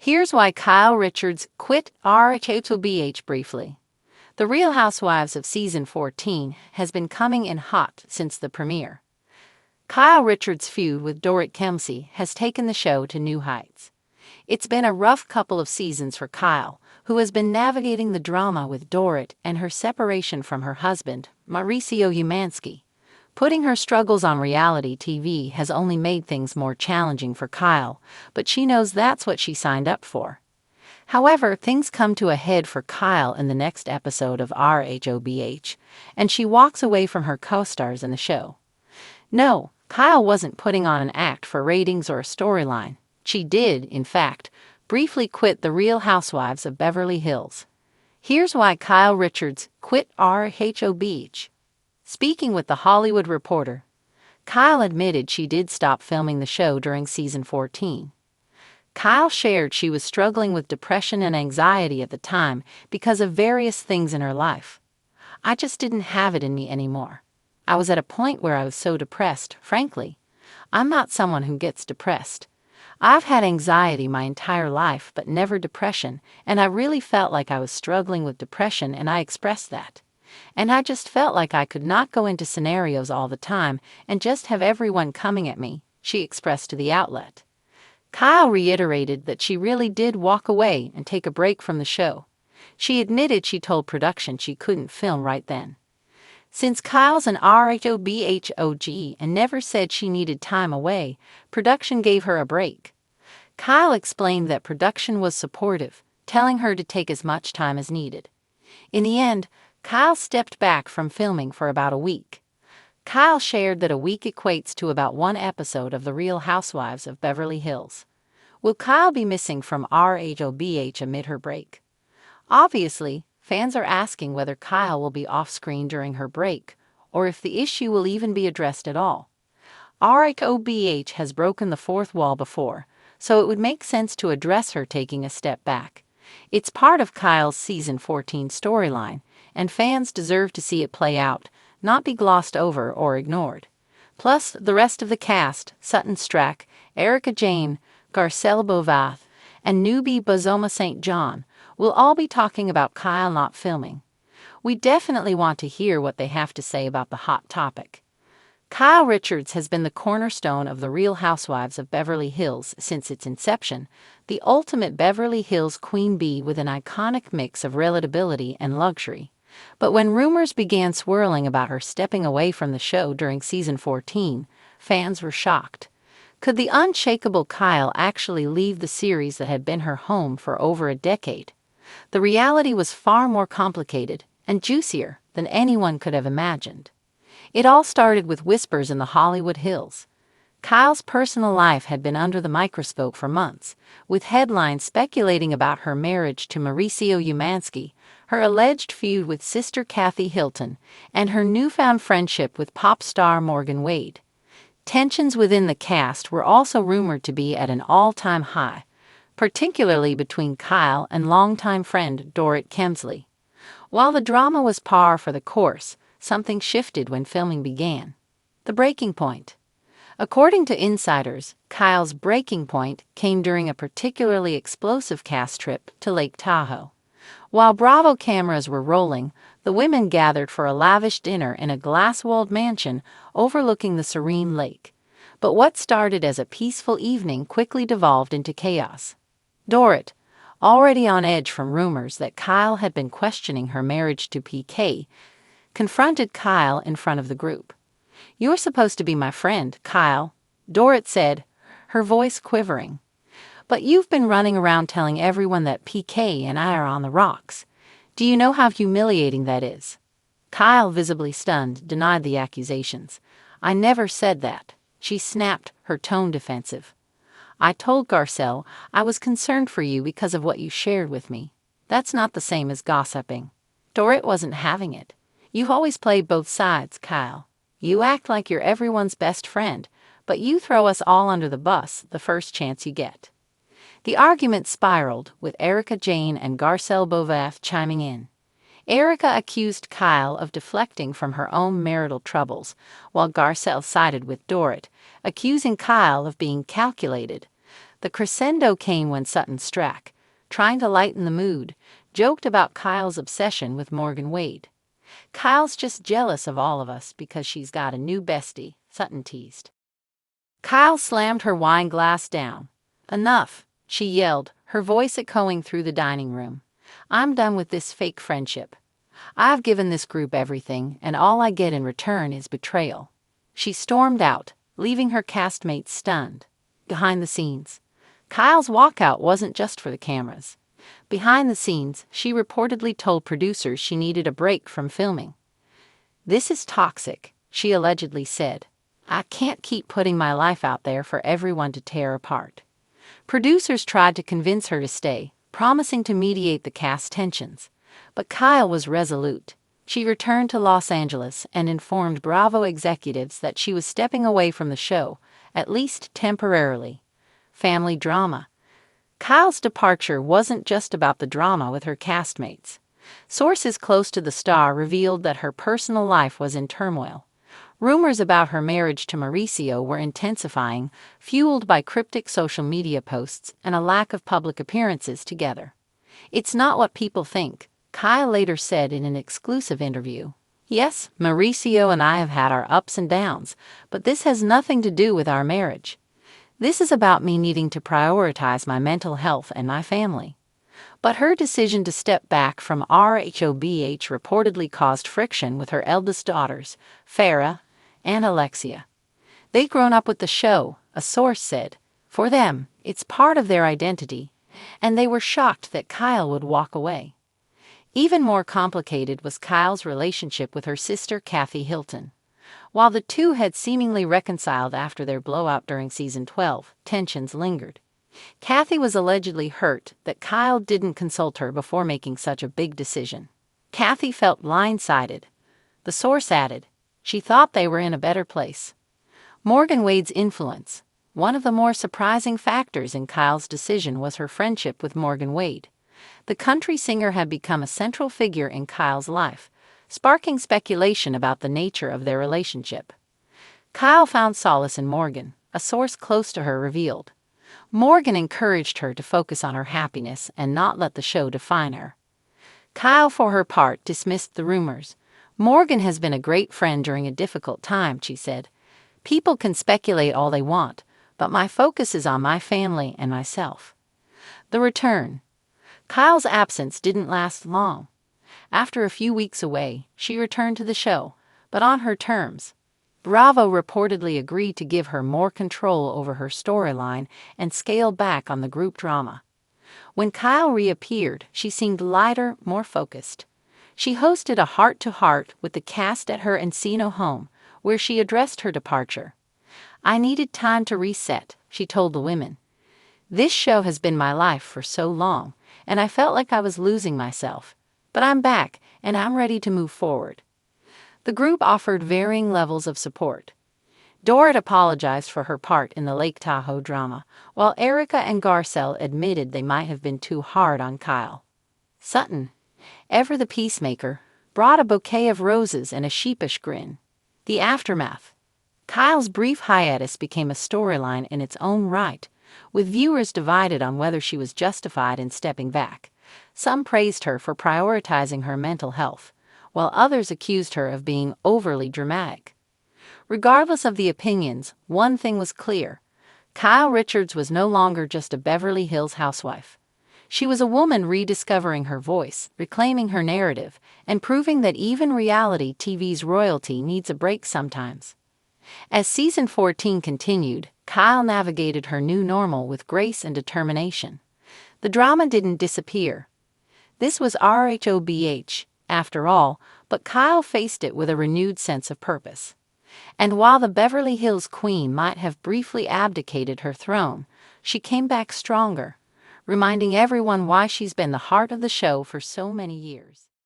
Here's why Kyle Richards quit RHBO briefly. The Real Housewives of Season 14 has been coming in hot since the premiere. Kyle Richards' feud with Dorit Kemsley has taken the show to new heights. It's been a rough couple of seasons for Kyle, who has been navigating the drama with Dorit and her separation from her husband, Mauricio Umansky. Putting her struggles on reality TV has only made things more challenging for Kyle, but she knows that's what she signed up for. However, things come to a head for Kyle in the next episode of RHOBH, and she walks away from her co-stars in the show. No, Kyle wasn't putting on an act for ratings or a storyline. She did, in fact, briefly quit The Real Housewives of Beverly Hills. Here's why Kyle Richards quit RHOBH. Speaking with The Hollywood Reporter, Kyle admitted she did stop filming the show during season 14. Kyle shared she was struggling with depression and anxiety at the time because of various things in her life. "I just didn't have it in me anymore. I was at a point where I was so depressed, frankly. I'm not someone who gets depressed. I've had anxiety my entire life but never depression, and I really felt like I was struggling with depression and I expressed that. And I just felt like I could not go into scenarios all the time and just have everyone coming at me," she expressed to the outlet. Kyle reiterated that she really did walk away and take a break from the show. She admitted she told production she couldn't film right then. Since Kyle's an RHOBH OG and never said she needed time away, production gave her a break. Kyle explained that production was supportive, telling her to take as much time as needed. In the end, Kyle stepped back from filming for about a week. Kyle shared that a week equates to about one episode of The Real Housewives of Beverly Hills. Will Kyle be missing from RHOBH amid her break? Obviously, fans are asking whether Kyle will be off-screen during her break, or if the issue will even be addressed at all. RHOBH has broken the fourth wall before, so it would make sense to address her taking a step back. It's part of Kyle's season 14 storyline, and fans deserve to see it play out, not be glossed over or ignored. Plus, the rest of the cast, Sutton Strack, Erika Jayne, Garcelle Beauvais, and newbie Bozoma St. John, will all be talking about Kyle not filming. We definitely want to hear what they have to say about the hot topic. Kyle Richards has been the cornerstone of The Real Housewives of Beverly Hills since its inception, the ultimate Beverly Hills queen bee with an iconic mix of relatability and luxury. But when rumors began swirling about her stepping away from the show during season 14, fans were shocked. Could the unshakable Kyle actually leave the series that had been her home for over a decade? The reality was far more complicated and juicier than anyone could have imagined. It all started with whispers in the Hollywood Hills. Kyle's personal life had been under the microscope for months, with headlines speculating about her marriage to Mauricio Umansky, her alleged feud with sister Kathy Hilton, and her newfound friendship with pop star Morgan Wade. Tensions within the cast were also rumored to be at an all-time high, particularly between Kyle and longtime friend Dorit Kemsley. While the drama was par for the course, something shifted when filming began. The breaking point. According to insiders, Kyle's breaking point came during a particularly explosive cast trip to Lake Tahoe. While Bravo cameras were rolling, the women gathered for a lavish dinner in a glass-walled mansion overlooking the serene lake. But what started as a peaceful evening quickly devolved into chaos. Dorit, already on edge from rumors that Kyle had been questioning her marriage to PK, confronted Kyle in front of the group. "You're supposed to be my friend, Kyle," Dorit said, her voice quivering. "But you've been running around telling everyone that PK and I are on the rocks. Do you know how humiliating that is?" Kyle, visibly stunned, denied the accusations. "I never said that," she snapped, her tone defensive. "I told Garcelle I was concerned for you because of what you shared with me. That's not the same as gossiping." Dorit wasn't having it. "You always play both sides, Kyle. You act like you're everyone's best friend, but you throw us all under the bus the first chance you get." The argument spiraled, with Erika Jayne and Garcelle Beauvais chiming in. Erika accused Kyle of deflecting from her own marital troubles, while Garcelle sided with Dorit, accusing Kyle of being calculated. The crescendo came when Sutton Strack, trying to lighten the mood, joked about Kyle's obsession with Morgan Wade. "Kyle's just jealous of all of us because she's got a new bestie," Sutton teased. Kyle slammed her wine glass down. "Enough," she yelled, her voice echoing through the dining room. "I'm done with this fake friendship. I've given this group everything, and all I get in return is betrayal." She stormed out, leaving her castmates stunned. Behind the scenes, Kyle's walkout wasn't just for the cameras. Behind the scenes, she reportedly told producers she needed a break from filming. "This is toxic," she allegedly said. "I can't keep putting my life out there for everyone to tear apart." Producers tried to convince her to stay, promising to mediate the cast tensions. But Kyle was resolute. She returned to Los Angeles and informed Bravo executives that she was stepping away from the show, at least temporarily. Family drama. Kyle's departure wasn't just about the drama with her castmates. Sources close to the star revealed that her personal life was in turmoil. Rumors about her marriage to Mauricio were intensifying, fueled by cryptic social media posts and a lack of public appearances together. "It's not what people think," Kyle later said in an exclusive interview. "Yes, Mauricio and I have had our ups and downs, but this has nothing to do with our marriage. This is about me needing to prioritize my mental health and my family." But her decision to step back from RHOBH reportedly caused friction with her eldest daughters, Farrah and Alexia. "They'd grown up with the show," a source said. "For them, it's part of their identity, and they were shocked that Kyle would walk away." Even more complicated was Kyle's relationship with her sister Kathy Hilton. While the two had seemingly reconciled after their blowout during season 12, tensions lingered. Kathy was allegedly hurt that Kyle didn't consult her before making such a big decision. Kathy felt blindsided. The source added, she thought they were in a better place. Morgan Wade's influence. One of the more surprising factors in Kyle's decision was her friendship with Morgan Wade. The country singer had become a central figure in Kyle's life, sparking speculation about the nature of their relationship. Kyle found solace in Morgan, a source close to her revealed. Morgan encouraged her to focus on her happiness and not let the show define her. Kyle, for her part, dismissed the rumors. "Morgan has been a great friend during a difficult time," she said. "People can speculate all they want, but my focus is on my family and myself." The return. Kyle's absence didn't last long. After a few weeks away, she returned to the show, but on her terms. Bravo reportedly agreed to give her more control over her storyline and scale back on the group drama. When Kyle reappeared, she seemed lighter, more focused. She hosted a heart-to-heart with the cast at her Encino home, where she addressed her departure. "I needed time to reset," she told the women. "This show has been my life for so long, and I felt like I was losing myself. But I'm back, and I'm ready to move forward." The group offered varying levels of support. Dorrit apologized for her part in the Lake Tahoe drama, while Erica and Garcelle admitted they might have been too hard on Kyle. Sutton, ever the peacemaker, brought a bouquet of roses and a sheepish grin. The aftermath. Kyle's brief hiatus became a storyline in its own right, with viewers divided on whether she was justified in stepping back. Some praised her for prioritizing her mental health, while others accused her of being overly dramatic. Regardless of the opinions, one thing was clear. Kyle Richards was no longer just a Beverly Hills housewife. She was a woman rediscovering her voice, reclaiming her narrative, and proving that even reality TV's royalty needs a break sometimes. As season 14 continued, Kyle navigated her new normal with grace and determination. The drama didn't disappear. This was RHOBH, after all, but Kyle faced it with a renewed sense of purpose. And while the Beverly Hills Queen might have briefly abdicated her throne, she came back stronger, reminding everyone why she's been the heart of the show for so many years.